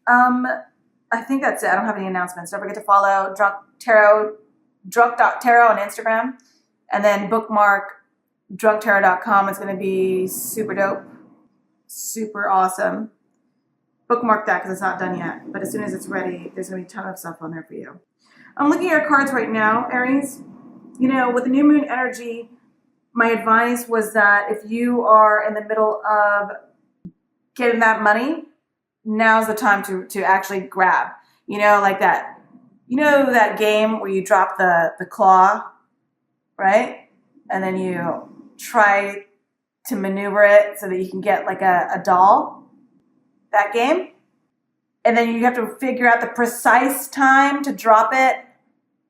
I think that's it. I don't have any announcements. Don't forget to follow drunk.tarot on Instagram, and then bookmark drunktarot.com. It's going to be super dope, super awesome. Bookmark that because it's not done yet. But as soon as it's ready, there's going to be a ton of stuff on there for you. I'm looking at your cards right now, Aries. You know, with the new moon energy, my advice was that if you are in the middle of getting that money, now's the time to actually grab. You know, like that. You know that game where you drop the claw, right? And then you try to maneuver it so that you can get like a doll. That game. And then you have to figure out the precise time to drop it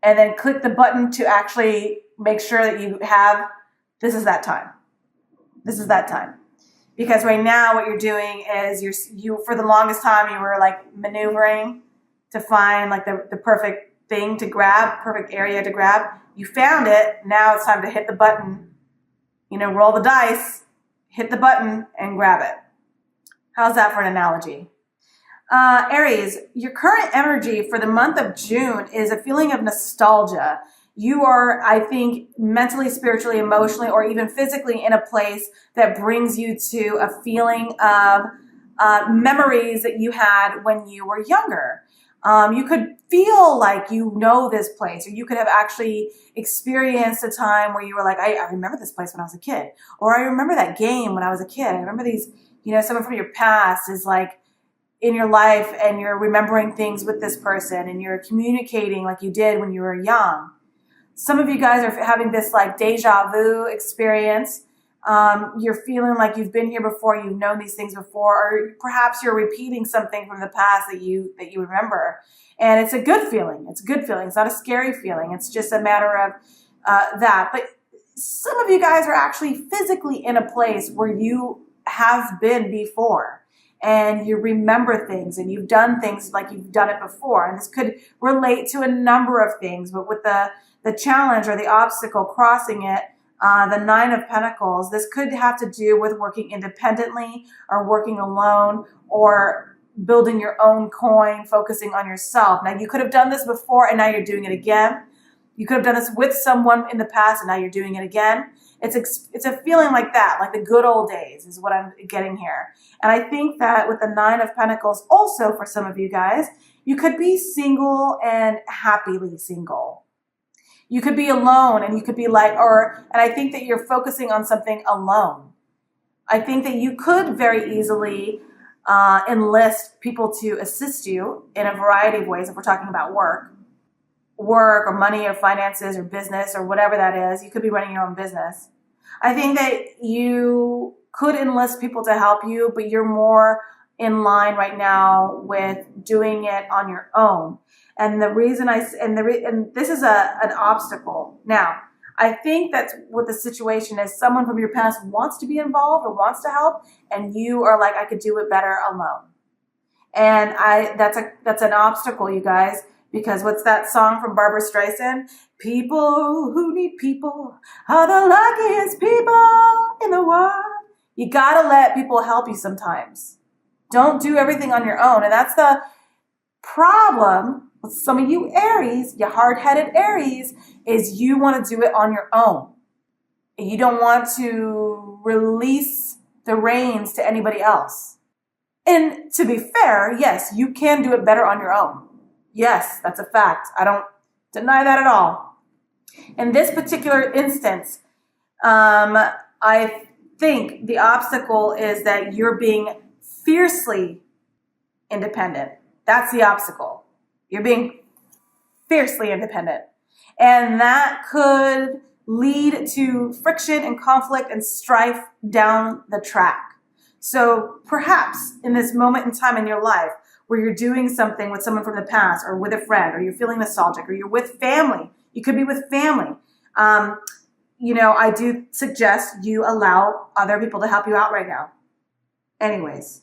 and then click the button to actually make sure that you have, this is that time. This is that time. Because right now what you're doing is you for the longest time you were like maneuvering to find like the perfect thing to grab, perfect area to grab. You found it. Now it's time to hit the button, you know, roll the dice, hit the button and grab it. How's that for an analogy? Aries, your current energy for the month of June is a feeling of nostalgia. You are, I think, mentally, spiritually, emotionally, or even physically in a place that brings you to a feeling of memories that you had when you were younger. You could feel like you know this place, or you could have actually experienced a time where you were like, I remember this place when I was a kid, or I remember that game when I was a kid. I remember these, you know, someone from your past is like in your life and you're remembering things with this person and you're communicating like you did when you were young. Some of you guys are having this like deja vu experience. You're feeling like you've been here before, you've known these things before, or perhaps you're repeating something from the past that you remember. And it's a good feeling. It's a good feeling. It's not a scary feeling. It's just a matter of that. But some of you guys are actually physically in a place where you have been before. And you remember things and you've done things like you've done it before. And this could relate to a number of things, but with the challenge or the obstacle crossing it, the Nine of Pentacles, this could have to do with working independently or working alone or building your own coin, focusing on yourself. Now, you could have done this before and now you're doing it again. You could have done this with someone in the past and now you're doing it again. It's a feeling like that, like the good old days is what I'm getting here. And I think that with the Nine of Pentacles, also for some of you guys, you could be single and happily single. You could be alone and you could be like, and I think that you're focusing on something alone. I think that you could very easily enlist people to assist you in a variety of ways if we're talking about work or money or finances or business or whatever that is. You could be running your own business. I think that you could enlist people to help you, but you're more in line right now with doing it on your own. And the reason and this is an obstacle. Now, I think that's what the situation is. Someone from your past wants to be involved or wants to help, and you are like, I could do it better alone. And that's an obstacle, you guys. Because what's that song from Barbara Streisand? People who need people are the luckiest people in the world. You gotta let people help you sometimes. Don't do everything on your own. And that's the problem with some of you Aries, you hard-headed Aries, is you want to do it on your own. You don't want to release the reins to anybody else. And to be fair, yes, you can do it better on your own. Yes, that's a fact. I don't deny that at all. In this particular instance, I think the obstacle is that you're being fiercely independent. That's the obstacle. You're being fiercely independent. And that could lead to friction and conflict and strife down the track. So perhaps in this moment in time in your life, where you're doing something with someone from the past or with a friend, or you're feeling nostalgic, or you're with family. You could be with family. I do suggest you allow other people to help you out right now. Anyways,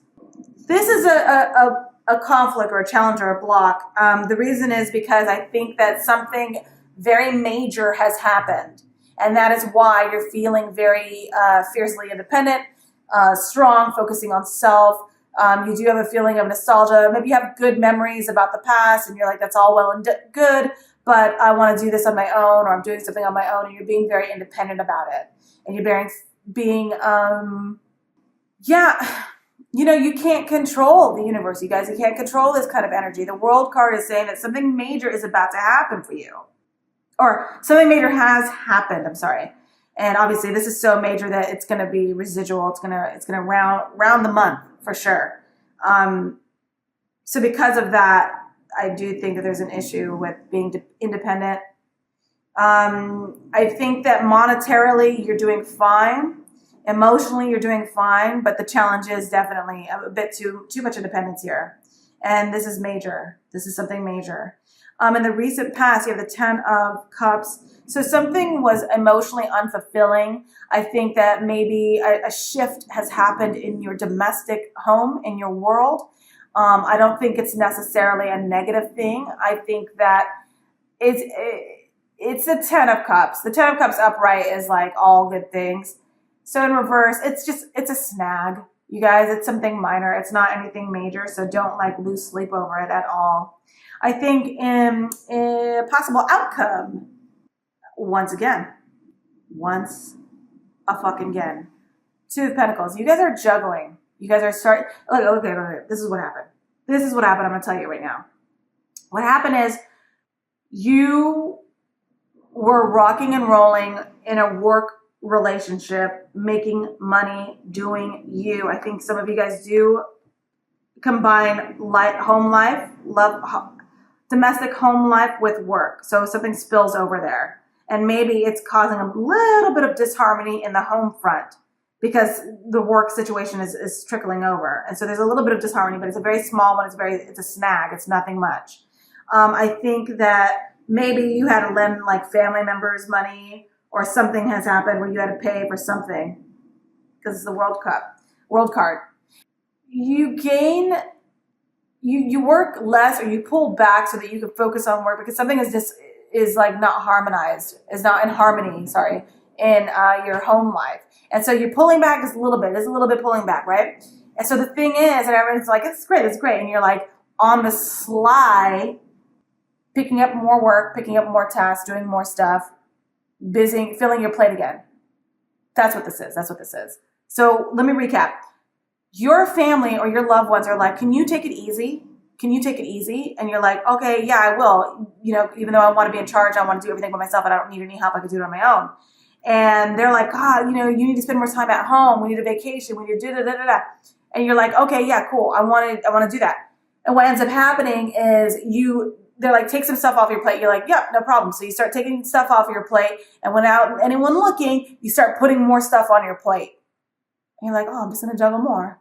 this is a conflict or a challenge or a block. The reason is because I think that something very major has happened. And that is why you're feeling very fiercely independent, strong, focusing on self, You do have a feeling of nostalgia. Maybe you have good memories about the past and you're like, that's all well and good, but I want to do this on my own, or I'm doing something on my own, and you're being very independent about it. And you're you can't control the universe, you guys. You can't control this kind of energy. The World card is saying that something major is about to happen for you. Or something major has happened, I'm sorry. And obviously this is so major that it's going to be residual. It's going to round the month for sure. So because of that, I do think that there's an issue with being independent. I think that monetarily you're doing fine. Emotionally you're doing fine, but the challenge is definitely a bit too much independence here. And this is major. This is something major. In the recent past, you have the 10 of Cups. So something was emotionally unfulfilling. I think that maybe a shift has happened in your domestic home, in your world. I don't think it's necessarily a negative thing. I think that it's a 10 of Cups. The 10 of Cups upright is like all good things. So in reverse, it's a snag. You guys, it's something minor. It's not anything major. So don't like lose sleep over it at all. I think in a possible outcome, once a fucking again, 2 of Pentacles. You guys are juggling. You guys are starting. Okay. This is what happened. I'm going to tell you right now. What happened is you were rocking and rolling in a work relationship, making money, doing you. I think some of you guys do combine home life, domestic home life with work. So something spills over there. And maybe it's causing a little bit of disharmony in the home front because the work situation is trickling over. And so there's a little bit of disharmony, but it's a very small one. It's a snag. It's nothing much. I think that maybe you had to lend like family members money, or something has happened where you had to pay for something because it's the World card. You gain, you work less, or you pull back so that you can focus on work because something is like not harmonized, is not in harmony, in your home life. And so you're pulling back just a little bit. There's a little bit pulling back, right? And so the thing is, and everyone's like, it's great. And you're like on the sly, picking up more work, picking up more tasks, doing more stuff, busy, filling your plate again. That's what this is. So let me recap. Your family or your loved ones are like, can you take it easy? And you're like, okay, yeah, I will. Even though I want to be in charge, I want to do everything by myself and I don't need any help. I can do it on my own. And they're like, God, you need to spend more time at home. We need a vacation. We need to do. And you're like, okay, yeah, cool. I want to do that. And what ends up happening is they're like, take some stuff off your plate. You're like, yep, no problem. So you start taking stuff off your plate. And without anyone looking, you start putting more stuff on your plate. And you're like, oh, I'm just going to juggle more.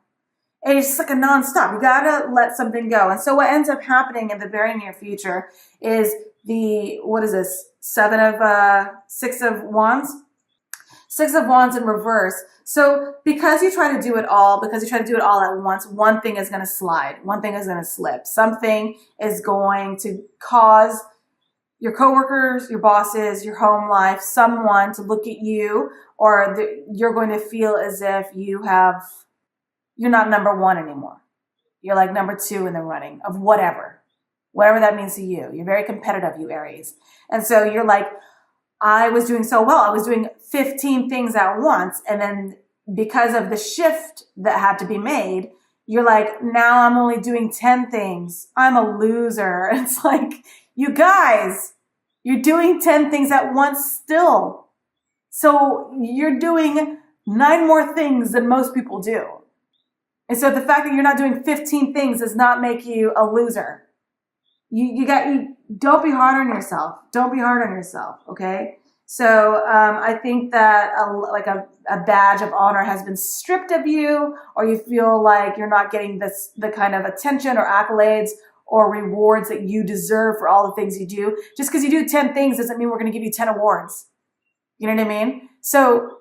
And it's just like a nonstop. You got to let something go. And so what ends up happening in the very near future is what is this? 6 of Wands? 6 of Wands in reverse. So because you try to do it all at once, one thing is going to slide. One thing is going to slip. Something is going to cause your coworkers, your bosses, your home life, someone to look at you, or you're going to feel as if you're not number 1 anymore. You're like number 2 in the running of whatever that means to you. You're very competitive, you Aries. And so you're like, I was doing so well. I was doing 15 things at once. And then because of the shift that had to be made, you're like, now I'm only doing 10 things. I'm a loser. It's like, you guys, you're doing 10 things at once still. So you're doing 9 more things than most people do. And so the fact that you're not doing 15 things does not make you a loser. You don't be hard on yourself. Don't be hard on yourself. Okay. So, I think that a badge of honor has been stripped of you, or you feel like you're not getting the kind of attention or accolades or rewards that you deserve for all the things you do. Just because you do 10 things doesn't mean we're going to give you 10 awards. You know what I mean? So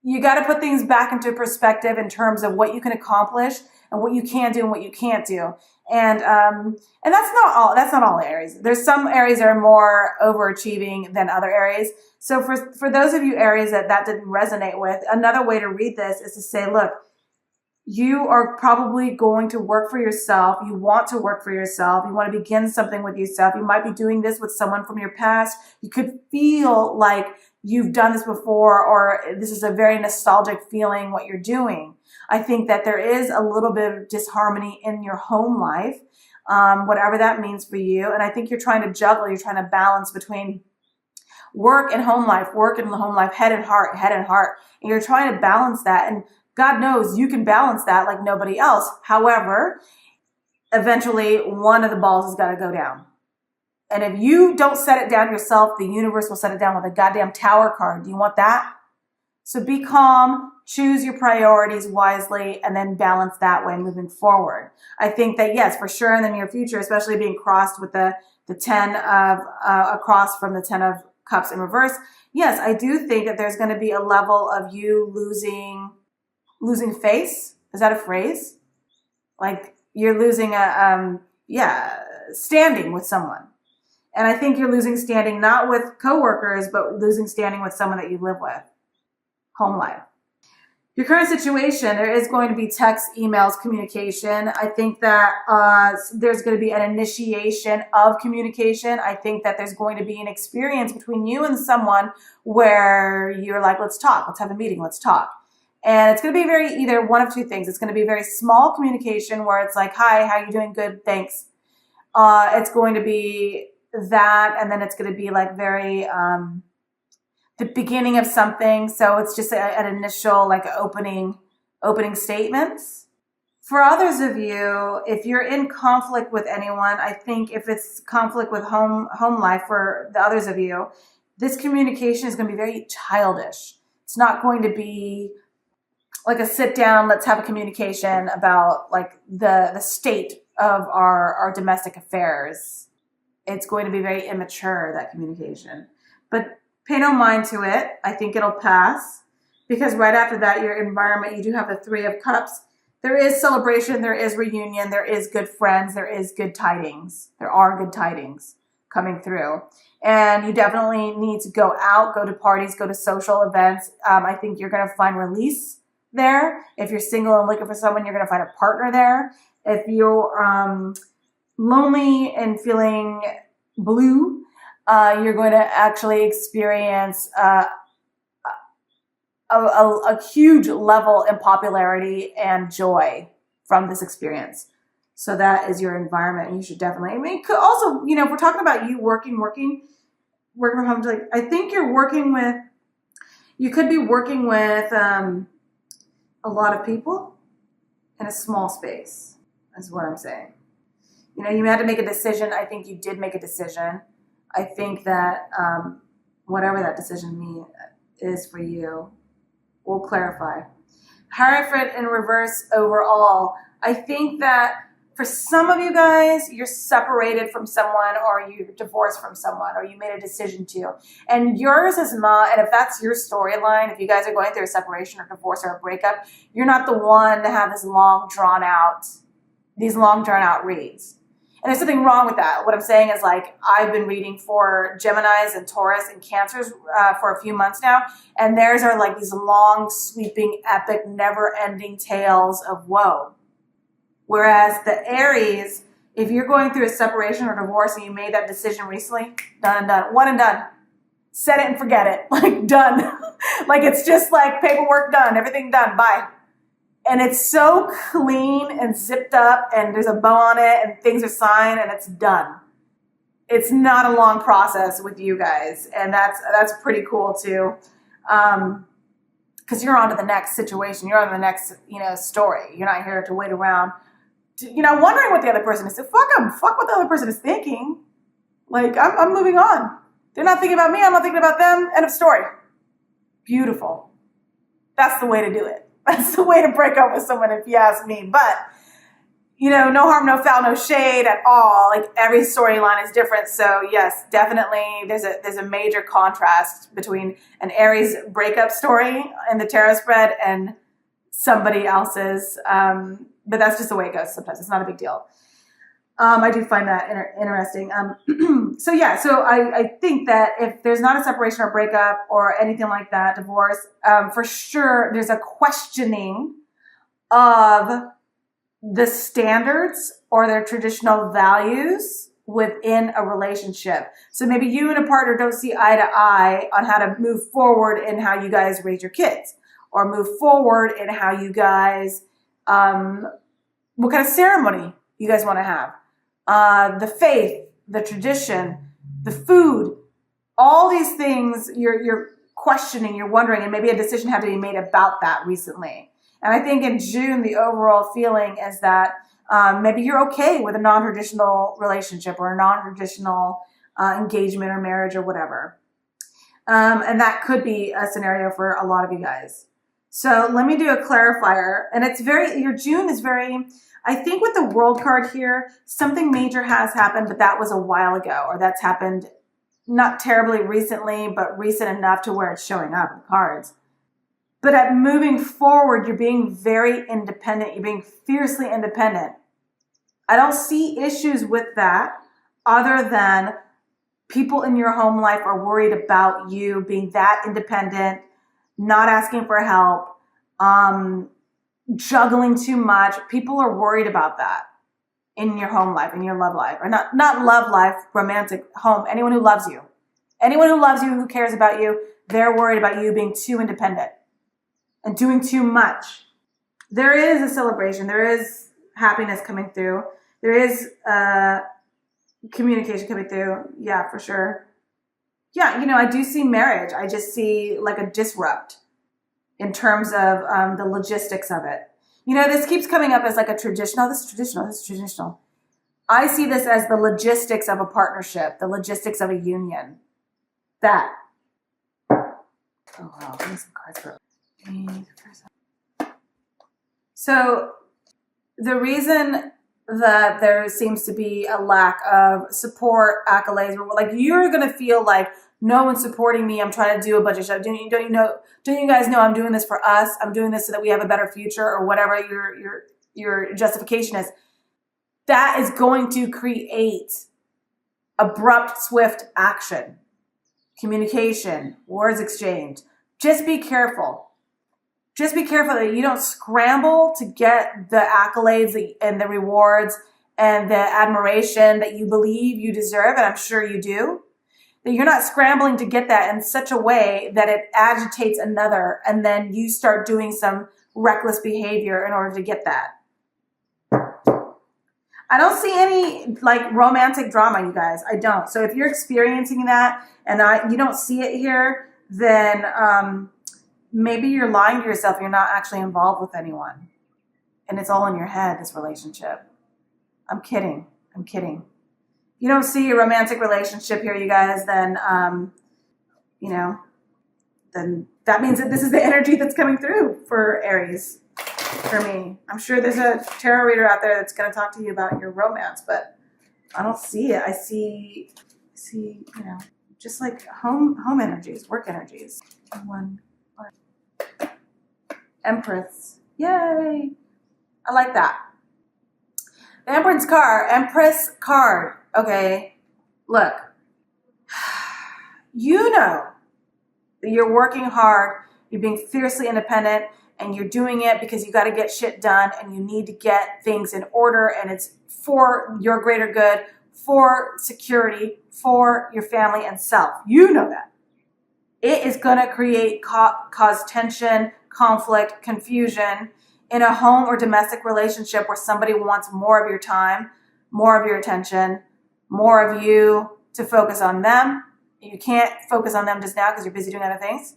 you got to put things back into perspective in terms of what you can accomplish and what you can do and what you can't do. And that's not all Aries. There's some Aries that are more overachieving than other Aries. So for those of you Aries that didn't resonate with, another way to read this is to say, look, you are probably going to work for yourself. You want to work for yourself. You want to begin something with yourself. You might be doing this with someone from your past. You could feel like you've done this before, or this is a very nostalgic feeling what you're doing. I think that there is a little bit of disharmony in your home life, whatever that means for you. And I think you're trying to juggle, you're trying to balance between work and home life, head and heart. And you're trying to balance that. And God knows you can balance that like nobody else. However, eventually one of the balls has got to go down. And if you don't set it down yourself, the universe will set it down with a goddamn tower card. Do you want that? So be calm, choose your priorities wisely, and then balance that way moving forward. I think that, yes, for sure in the near future, especially being crossed with the 10 of, across from the 10 of Cups in reverse, yes, I do think that there's going to be a level of you losing face. Is that a phrase? Like you're losing standing with someone. And I think you're losing standing, not with coworkers, but losing standing with someone that you live with. Home life. Your current situation, there is going to be text, emails, communication. I think that there's going to be an initiation of communication. I think that there's going to be an experience between you and someone where you're like, let's talk, let's have a meeting, let's talk. And it's going to be either one of two things. It's going to be very small communication where it's like, hi, how you doing? Good, thanks. It's going to be that, and then it's going to be like very the beginning of something. So it's just an initial like opening statements. For others of you, if you're in conflict with anyone, I think if it's conflict with home life for the others of you, this communication is going to be very childish. It's not going to be like a sit down, let's have a communication about like the state of our domestic affairs. It's going to be very immature, that communication. But pay no mind to it. I think it'll pass. Because right after that, your environment, you do have the 3 of Cups. There is celebration, there is reunion, there is good friends, there is good tidings. There are good tidings coming through. And you definitely need to go out, go to parties, go to social events. I think you're going to find release there. If you're single and looking for someone, you're going to find a partner there. If you're lonely and feeling blue, you're going to actually experience a huge level in popularity and joy from this experience. So that is your environment. You should definitely, I mean, could also, you know, if we're talking about you working from home, like, I think you could be working with a lot of people in a small space, is what I'm saying. You know, you had to make a decision. I think you did make a decision. I think that whatever that decision is for you, we'll clarify. Hierophant in reverse overall. I think that for some of you guys, you're separated from someone, or you're divorced from someone, or you made a decision to. And yours is not, and if that's your storyline, if you guys are going through a separation or divorce or a breakup, you're not the one to have these long drawn out reads. And there's something wrong with that. What I'm saying is, like, I've been reading for Geminis and Taurus and Cancers for a few months now, and theirs are like these long, sweeping, epic, never-ending tales of woe. Whereas the Aries, if you're going through a separation or divorce and you made that decision recently, done and done, one and done. Set it and forget it. Like, done. Like, it's just like paperwork done, everything done, bye. And it's so clean and zipped up, and there's a bow on it, and things are signed, and it's done. It's not a long process with you guys, and that's pretty cool too, because you're on to the next situation. You're on to the next, story. You're not here to wait around, wondering what the other person is. So fuck them. Fuck what the other person is thinking. Like, I'm moving on. They're not thinking about me. I'm not thinking about them. End of story. Beautiful. That's the way to do it. That's the way to break up with someone, if you ask me. But, no harm, no foul, no shade at all. Like, every storyline is different. So yes, definitely there's a major contrast between an Aries breakup story in the tarot spread and somebody else's. But that's just the way it goes sometimes. It's not a big deal. I do find that interesting. So I think that if there's not a separation or breakup or anything like that, divorce, for sure there's a questioning of the standards or their traditional values within a relationship. So maybe you and a partner don't see eye to eye on how to move forward in how you guys raise your kids, or move forward in how you guys, what kind of ceremony you guys want to have, the faith, the tradition, the food, all these things you're questioning, you're wondering, and maybe a decision had to be made about that recently. And I think in June, the overall feeling is that maybe you're okay with a non-traditional relationship or a non-traditional engagement or marriage or whatever. And that could be a scenario for a lot of you guys. So let me do a clarifier. And it's your June is very, I think with the World card here, something major has happened, but that was a while ago, or that's happened not terribly recently, but recent enough to where it's showing up in cards. But at moving forward, you're being very independent. You're being fiercely independent. I don't see issues with that other than people in your home life are worried about you being that independent, not asking for help, juggling too much. People are worried about that in your home life, in your love life, or not love life, romantic home. Anyone who loves you, who cares about you, they're worried about you being too independent and doing too much. There is a celebration. There is happiness coming through. There is communication coming through. Yeah, for sure. Yeah, I do see marriage. I just see like a disrupt in terms of the logistics of it. This keeps coming up as like a traditional. This is traditional. This is traditional. I see this as the logistics of a partnership, the logistics of a union. That. Oh, wow. Give me some cards for So the reason that there seems to be a lack of support, accolades, like you're going to feel like no one's supporting me. I'm trying to do a bunch of stuff. Don't you guys know I'm doing this for us? I'm doing this so that we have a better future, or whatever your justification is. That is going to create abrupt, swift action, communication, words exchanged. Just be careful. Just be careful that you don't scramble to get the accolades and the rewards and the admiration that you believe you deserve, and I'm sure you do. That you're not scrambling to get that in such a way that it agitates another, and then you start doing some reckless behavior in order to get that. I don't see any like romantic drama, you guys. I don't. So if you're experiencing that and you don't see it here, then maybe you're lying to yourself. You're not actually involved with anyone. And it's all in your head, this relationship. I'm kidding. If you don't see a romantic relationship here, you guys, then, then that means that this is the energy that's coming through for Aries, for me. I'm sure there's a tarot reader out there that's going to talk to you about your romance, but I don't see it. I see, just like home energies, work energies. One. Empress. Yay. I like that. The Empress card. Okay. Look. You know that you're working hard, you're being fiercely independent, and you're doing it because you got to get shit done and you need to get things in order, and it's for your greater good, for security, for your family and self. You know that. It is going to create cause tension, conflict, confusion in a home or domestic relationship where somebody wants more of your time, more of your attention, more of you to focus on them. You can't focus on them just now because you're busy doing other things.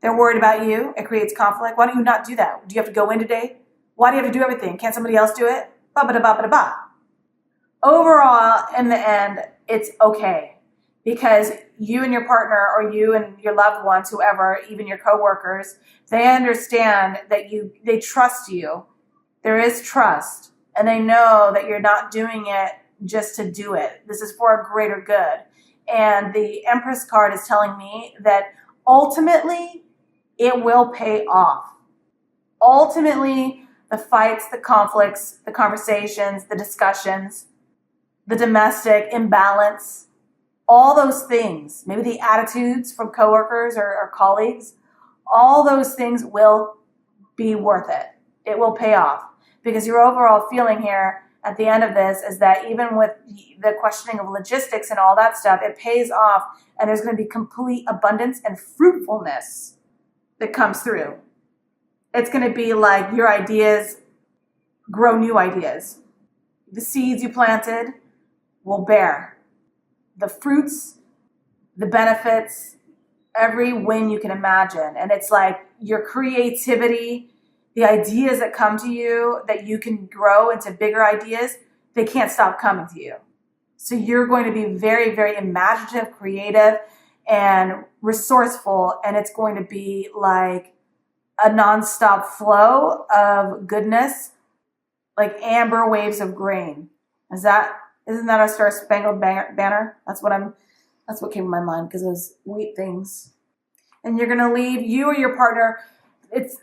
They're worried about you. It creates conflict. Why don't you not do that? Do you have to go in today? Why do you have to do everything? Can't somebody else do it? Ba-ba-da-ba-ba-da-ba. Overall, in the end, it's okay. Because you and your partner, or you and your loved ones, whoever, even your coworkers, they understand that they trust you. There is trust. And they know that you're not doing it just to do it. This is for a greater good. And the Empress card is telling me that ultimately it will pay off. Ultimately, the fights, the conflicts, the conversations, the discussions, the domestic imbalance, all those things, maybe the attitudes from coworkers or colleagues, all those things will be worth it. It will pay off, because your overall feeling here at the end of this is that even with the questioning of logistics and all that stuff, it pays off, and there's going to be complete abundance and fruitfulness that comes through. It's going to be like your ideas grow new ideas. The seeds you planted will bear the fruits, the benefits, every win you can imagine. And it's like your creativity, the ideas that come to you that you can grow into bigger ideas, they can't stop coming to you. So you're going to be very, very imaginative, creative, and resourceful. And it's going to be like a nonstop flow of goodness, like amber waves of grain. Isn't that our Star Spangled Banner? That's what came to my mind, because those wheat things. And you're going to leave, you or your partner, it's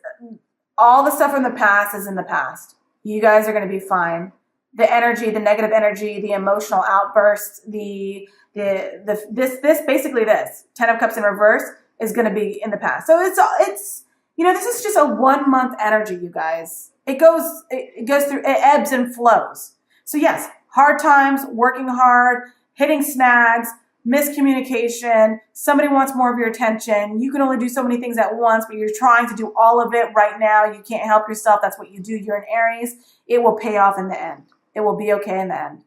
all the stuff from the past is in the past. You guys are going to be fine. The energy, the negative energy, the emotional outbursts, this basically this 10 of Cups in reverse is going to be in the past. So it's this is just a 1 month energy, you guys. It goes through, it ebbs and flows. So yes, hard times, working hard, hitting snags, miscommunication, somebody wants more of your attention. You can only do so many things at once, but you're trying to do all of it right now. You can't help yourself. That's what you do. You're an Aries. It will pay off in the end. It will be okay in the end.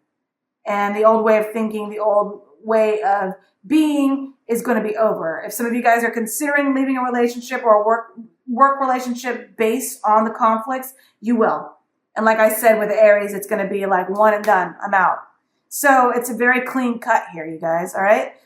And the old way of thinking, the old way of being is going to be over. If some of you guys are considering leaving a relationship or a work relationship based on the conflicts, you will. And like I said, with Aries, it's going to be like one and done. I'm out. So it's a very clean cut here, you guys. All right.